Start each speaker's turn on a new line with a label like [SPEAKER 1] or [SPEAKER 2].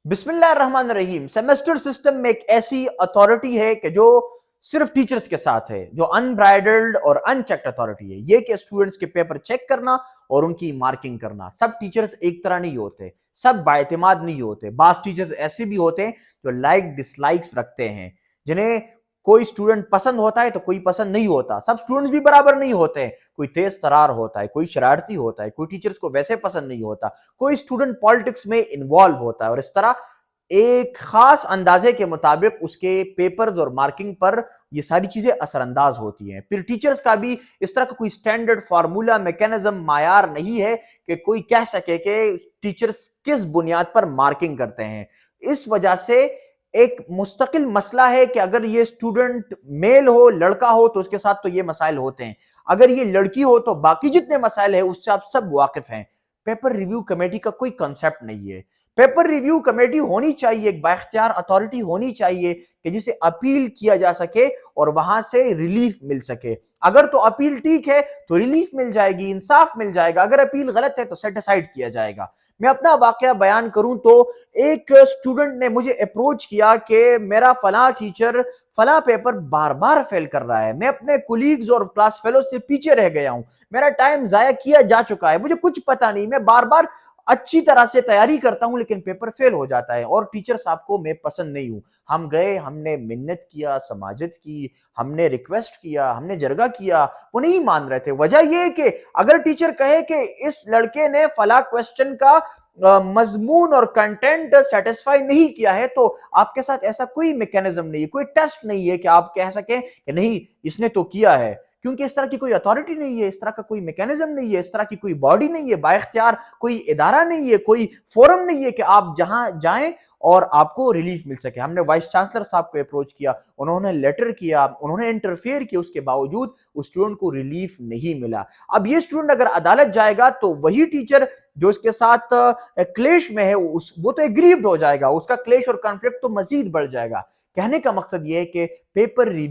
[SPEAKER 1] बिस्मिल्लाह रहमान रहीम। Semester system में एक ऐसी अथॉरिटी है कि जो सिर्फ टीचर्स के साथ है, जो अनब्राइडल्ड और अनचेक्ड अथॉरिटी है। ये कि स्टूडेंट्स के पेपर चेक करना और उनकी मार्किंग करना। सब टीचर्स एक तरह नहीं होते, सब बाएतिमाद नहीं होते। बास टीचर्स ऐसे भी होते हैं जो लाइक डिसलाइक्स रखते हैं, जिन्हें कोई स्टूडेंट पसंद होता है तो कोई पसंद नहीं होता। सब स्टूडेंट्स भी बराबर नहीं होते हैं, कोई तेज तरार होता है, कोई शरारती होता है, कोई टीचर्स को वैसे पसंद नहीं होता, कोई स्टूडेंट पॉलिटिक्स में इन्वॉल्व होता है। और इस तरह एक खास अंदाजे के मुताबिक उसके पेपर्स और मार्किंग पर ये सारी चीजें असरअंदाज होती हैं। फिर टीचर्स का भी इस तरह का कोई स्टैंडर्ड फार्मूला, मैकेनिज्म, मायार नहीं है कि कोई कह सके कि टीचर्स किस बुनियाद पर मार्किंग करते हैं। इस वजह से एक मुस्तकिल मसला है कि अगर ये स्टूडेंट मेल हो, लड़का हो, तो उसके साथ तो ये मसाइल होते हैं। अगर ये लड़की हो तो बाकी जितने मसाइल है उससे आप सब वाकिफ हैं। पेपर रिव्यू कमेटी का कोई कंसेप्ट नहीं है। पेपर रिव्यू कमेटी होनी चाहिए, एक बाइख्तियार अथॉरिटी होनी चाहिए कि जिसे अपील किया जा सके और वहां से रिलीफ मिल सके। अगर तो अपील ठीक है तो रिलीफ मिल जाएगी, इंसाफ मिल जाएगा। अगर अपील गलत है तो सेट असाइड किया जाएगा। मैं अपना वाकया बयान करूं तो एक स्टूडेंट ने मुझे अप्रोच किया कि मेरा फला टीचर फला पेपर बार बार फेल कर रहा है, मैं अपने कोलीग्स और क्लास फेलो से पीछे रह गया हूं, मेरा टाइम जाया किया जा चुका है, मुझे कुछ पता नहीं, मैं बार बार अच्छी तरह से तैयारी करता हूं लेकिन पेपर फेल हो जाता है और टीचर साहब को मैं पसंद नहीं हूं। हम गए, हमने मिन्नत किया, समाजत की, हमने रिक्वेस्ट किया, हमने जरगा किया, वो नहीं मान रहे थे। वजह यह है कि अगर टीचर कहे कि इस लड़के ने फला क्वेश्चन का मजमून और कंटेंट सेटिस्फाई नहीं किया है, तो आपके साथ ऐसा कोई मैकेनिज्म नहीं है, कोई टेस्ट नहीं है कि आप कह सकें कि नहीं इसने तो किया है, क्योंकि इस तरह की कोई अथॉरिटी नहीं है, इस तरह का कोई मैकेनिज्म नहीं है, इस तरह की कोई बॉडी नहीं है, बाइख्तियार कोई इदारा नहीं है, कोई फोरम नहीं है कि आप जहां जाएं और आपको रिलीफ मिल सके। हमने वाइस चांसलर साहब को अप्रोच किया, उन्होंने लेटर किया, उन्होंने इंटरफेयर किया, उसके बावजूद उस स्टूडेंट को रिलीफ नहीं मिला। अब ये स्टूडेंट अगर अदालत जाएगा तो वही टीचर जो इसके साथ क्लेश में है वो तो एग्रीव्ड हो जाएगा, उसका क्लेश और कॉन्फ्लिक्ट तो मजीद बढ़ जाएगा। कहने का मकसद ये है कि पेपर रिव्यू